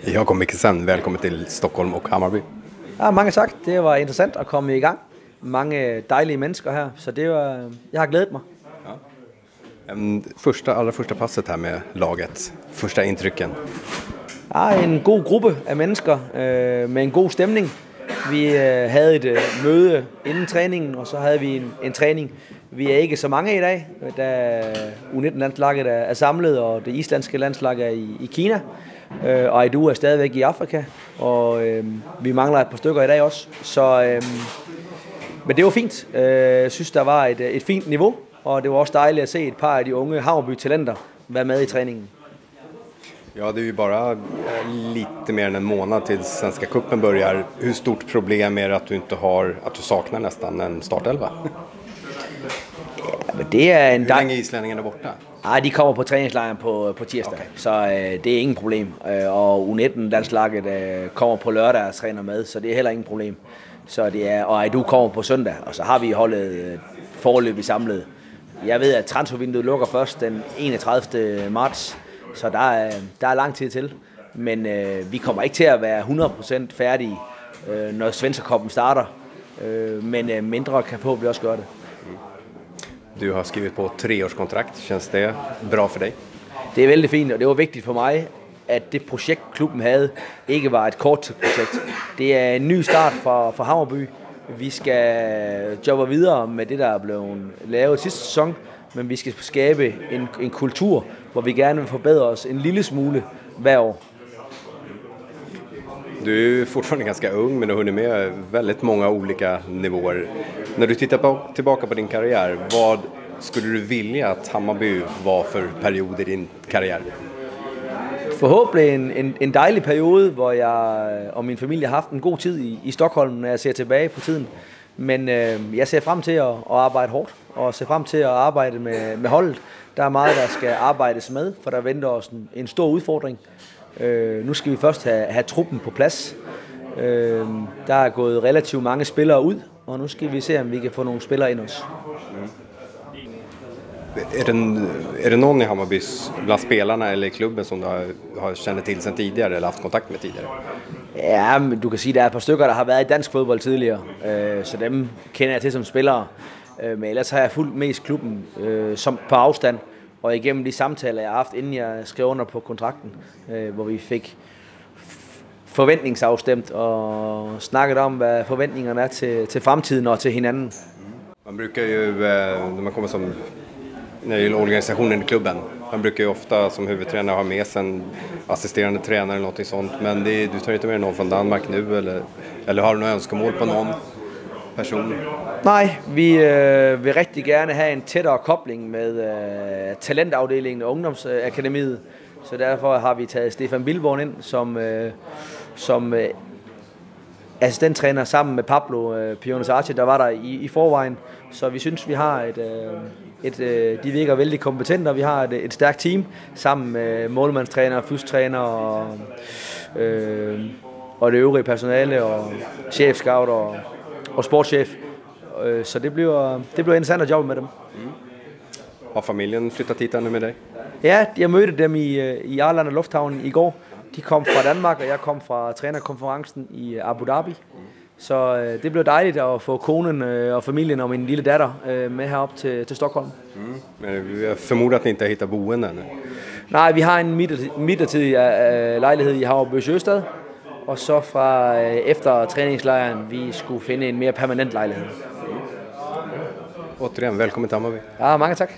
Jakob Mikkelsen, välkommen till Stockholm och Hammarby. Ja, mange tak. Det var interessant at komme i gang. Mange dejlige mennesker her, så jeg har glædet mig. Ja. Allra första passet här med laget, första intrycken. Ja, en god gruppe af mennesker med en god stemning. Vi havde et møde inden træningen, og så havde vi en træning. Vi er ikke så mange i dag, da U19-landslaget er samlet, og det islandske landslag er i Kina. Og Aidu er stadigvæk i Afrika, og vi mangler et par stykker i dag også. Men det var fint. Jeg synes, der var et fint niveau, og det var også dejligt at se et par af de unge Hammarby-talenter være med i træningen. Ja, det är ju bara lite mer än en månad till Svenska Cupen börjar. Hur stort problem är det att du saknar nästan en startelva? Ja, men det er Hur länge är islänningarna borta? Nej, de kommer på træningslejren på tirsdag, okay. Så det er ingen problem. Og U19-landslaget kommer på lørdag og træner med, så det er heller ingen problem. Og Aidu kommer på søndag, og så har vi holdet foreløbig samlet. Jeg ved, at transfervinduet lukker først den 31. marts, så der er lang tid til. Men vi kommer ikke til at være 100% færdige, når Svenska-koppen starter. Men mindre kan forhåbentlig også gøre det. Du har skrivit på 3-årskontrakt. Känns det bra for dig? Det er vældig fint, og det var vigtigt for mig, at det projekt, klubben havde, ikke var et korttidsprojekt. Det er en ny start for Hammarby. Vi skal jobbe videre med det, der er blevet lavet sidste sæson, men vi skal skabe en kultur, hvor vi gerne vil forbedre os en lille smule hver år. Du är ju fortfarande ganska ung, men du har hunnit med väldigt många olika nivåer. När du tittar tillbaka på din karriär, vad skulle du vilja att Hammarby var för period i din karriär? Forhåbentlig en dejlig periode, hvor jeg og min familie har haft en god tid i Stockholm, når jeg ser tilbage på tiden. Men jeg ser frem til at arbejde hårdt, og ser frem til at arbejde med holdet. Der er meget, der skal arbejdes med, for der venter os en stor udfordring. Nu skal vi først have truppen på plads. Der er gået relativt mange spillere ud, og nu skal vi se, om vi kan få nogle spillere ind også. Är det någon i Hammarbys, bland spelarna eller i klubben, som du har känner till sedan tidigare eller haft kontakt med tidigare? Ja, men du kan sige, at der er et par stykker, der har været i dansk fodbold tidligere, så dem kender jeg til som spillere. Men ellers har jeg fulgt mest klubben som på afstand, og igennem de samtaler, jeg har haft, inden jeg skrev under på kontrakten, hvor vi fik forventningsafstemt og snakket om, hvad forventningerne er til fremtiden og til hinanden. Man brukar ju, när man kommer som när det gäller organisationen i klubben, man brukar ju ofta som huvudtränare ha med sig en assisterande tränare eller något sånt, men du tar inte med någon från Danmark nu, eller har du några önskemål på någon person? Nej, vi vil rigtig gerne have en tættere kobling med talentafdelingen og ungdomsakademiet, så derfor har vi taget Stefan Billborn ind som assistenttræner sammen med Pablo Pionesarche, der var der i forvejen. Så vi synes, vi har de virker vældig kompetente, og vi har et stærkt team sammen med målmandstræner, fystræner og det øvrige personale og chefscout og sportschef. Så det bliver interessant at jobbe med dem. Har familien flyttat hit nu med dig? Ja, jeg mødte dem i Arlanda Lufthavn i går. De kom fra Danmark, og jeg kom fra trænerkonferencen i Abu Dhabi. Så det blev dejligt at få konen og familien og min lille datter med herop til Stockholm. Men jeg formoder, at ni ikke har hittat boende nu? Nej, vi har en midlertidig lejlighed i Hammarby Sjöstad, og så fra efter træningslejren, vi skulle finde en mere permanent lejlighed. Återigen, velkommen til Hammarby. Ja, mange tak.